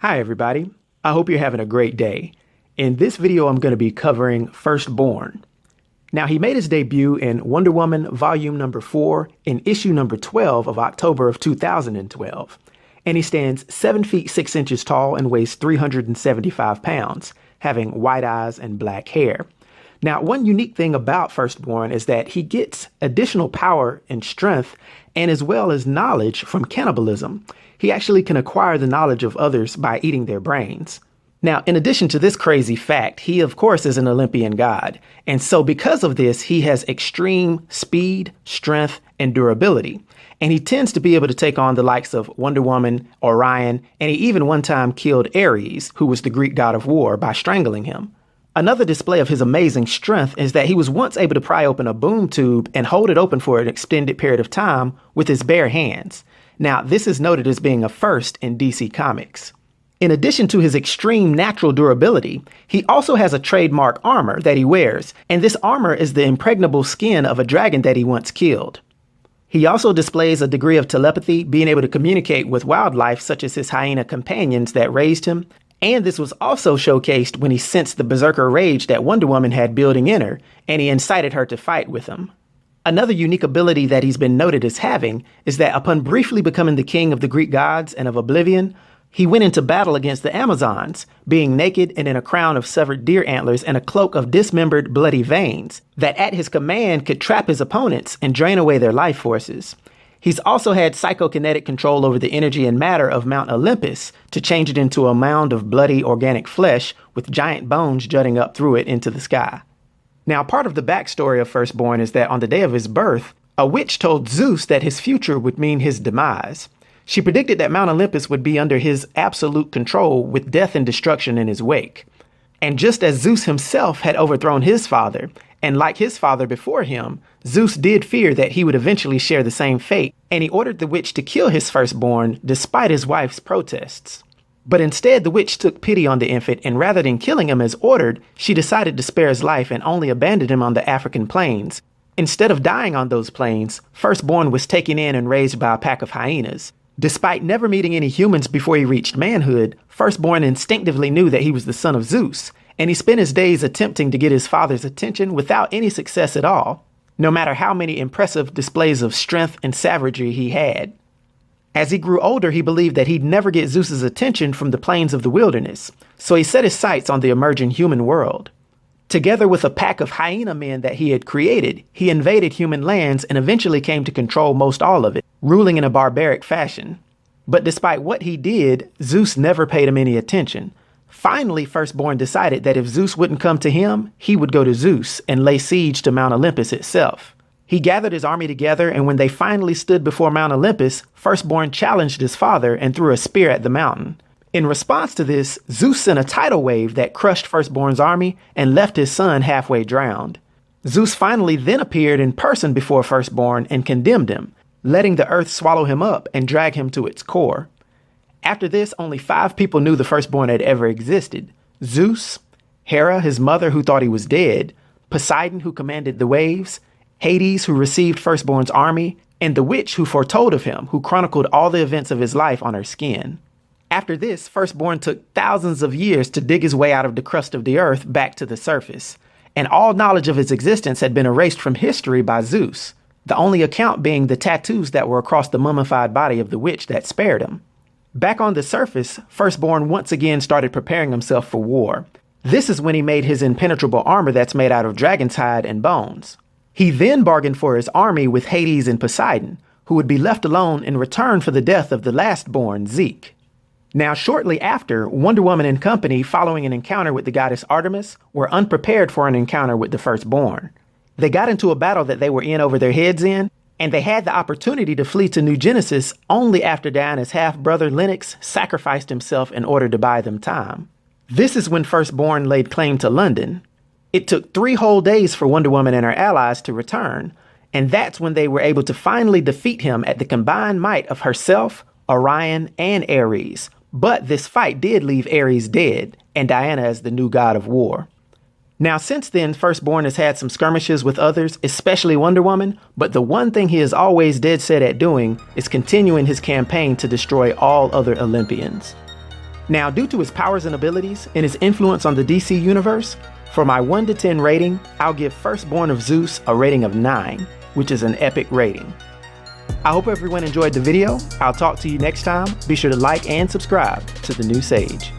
Hi everybody, I hope you're having a great day. In this video I'm going to be covering Firstborn. Now he made his debut in Wonder Woman volume number 4 in issue number 12 of October of 2012. And he stands 7 feet 6 inches tall and weighs 375 pounds, having white eyes and black hair. Now one unique thing about Firstborn is that he gets additional power and strength and as well as knowledge from cannibalism. He actually can acquire the knowledge of others by eating their brains. Now, in addition to this crazy fact, he of course is an Olympian god. And so because of this, he has extreme speed, strength, and durability. And he tends to be able to take on the likes of Wonder Woman, Orion, and he even one time killed Ares, who was the Greek god of war, by strangling him. Another display of his amazing strength is that he was once able to pry open a boom tube and hold it open for an extended period of time with his bare hands. Now, this is noted as being a first in DC Comics. In addition to his extreme natural durability, he also has a trademark armor that he wears, and this armor is the impregnable skin of a dragon that he once killed. He also displays a degree of telepathy, being able to communicate with wildlife such as his hyena companions that raised him, and this was also showcased when he sensed the berserker rage that Wonder Woman had building in her, and he incited her to fight with him. Another unique ability that he's been noted as having is that upon briefly becoming the king of the Greek gods and of Oblivion, he went into battle against the Amazons, being naked and in a crown of severed deer antlers and a cloak of dismembered bloody veins, that at his command could trap his opponents and drain away their life forces. He's also had psychokinetic control over the energy and matter of Mount Olympus to change it into a mound of bloody organic flesh with giant bones jutting up through it into the sky. Now, part of the backstory of Firstborn is that on the day of his birth, a witch told Zeus that his future would mean his demise. She predicted that Mount Olympus would be under his absolute control with death and destruction in his wake. And just as Zeus himself had overthrown his father, and like his father before him, Zeus did fear that he would eventually share the same fate, and he ordered the witch to kill his firstborn despite his wife's protests. But instead, the witch took pity on the infant, and rather than killing him as ordered, she decided to spare his life and only abandoned him on the African plains. Instead of dying on those plains, Firstborn was taken in and raised by a pack of hyenas. Despite never meeting any humans before he reached manhood, Firstborn instinctively knew that he was the son of Zeus, and he spent his days attempting to get his father's attention without any success at all, no matter how many impressive displays of strength and savagery he had. As he grew older, he believed that he'd never get Zeus's attention from the plains of the wilderness, so he set his sights on the emerging human world. Together with a pack of hyena men that he had created, he invaded human lands and eventually came to control most all of it, ruling in a barbaric fashion. But despite what he did, Zeus never paid him any attention. Finally, Firstborn decided that if Zeus wouldn't come to him, he would go to Zeus and lay siege to Mount Olympus itself. He gathered his army together, and when they finally stood before Mount Olympus, Firstborn challenged his father and threw a spear at the mountain. In response to this, Zeus sent a tidal wave that crushed Firstborn's army and left his son halfway drowned. Zeus finally then appeared in person before Firstborn and condemned him, letting the earth swallow him up and drag him to its core. After this, only 5 people knew the Firstborn had ever existed: Zeus, Hera, his mother, who thought he was dead, Poseidon, who commanded the waves, Hades, who received Firstborn's army, and the witch who foretold of him, who chronicled all the events of his life on her skin. After this, Firstborn took thousands of years to dig his way out of the crust of the earth back to the surface, and all knowledge of his existence had been erased from history by Zeus, the only account being the tattoos that were across the mummified body of the witch that spared him. Back on the surface, Firstborn once again started preparing himself for war. This is when he made his impenetrable armor that's made out of dragon's hide and bones. He then bargained for his army with Hades and Poseidon, who would be left alone in return for the death of the last-born, Zeke. Now, shortly after, Wonder Woman and company, following an encounter with the goddess Artemis, were unprepared for an encounter with the Firstborn. They got into a battle that they were in over their heads in, and they had the opportunity to flee to New Genesis only after Diana's half-brother Lennox sacrificed himself in order to buy them time. This is when Firstborn laid claim to London. It took 3 whole days for Wonder Woman and her allies to return, and that's when they were able to finally defeat him at the combined might of herself, Orion, and Ares. But this fight did leave Ares dead, and Diana as the new god of war. Now, since then, Firstborn has had some skirmishes with others, especially Wonder Woman, but the one thing he is always dead set at doing is continuing his campaign to destroy all other Olympians. Now, due to his powers and abilities and his influence on the DC universe, for my 1 to 10 rating, I'll give Firstborn of Zeus a rating of 9, which is an epic rating. I hope everyone enjoyed the video. I'll talk to you next time. Be sure to like and subscribe to The New Sage.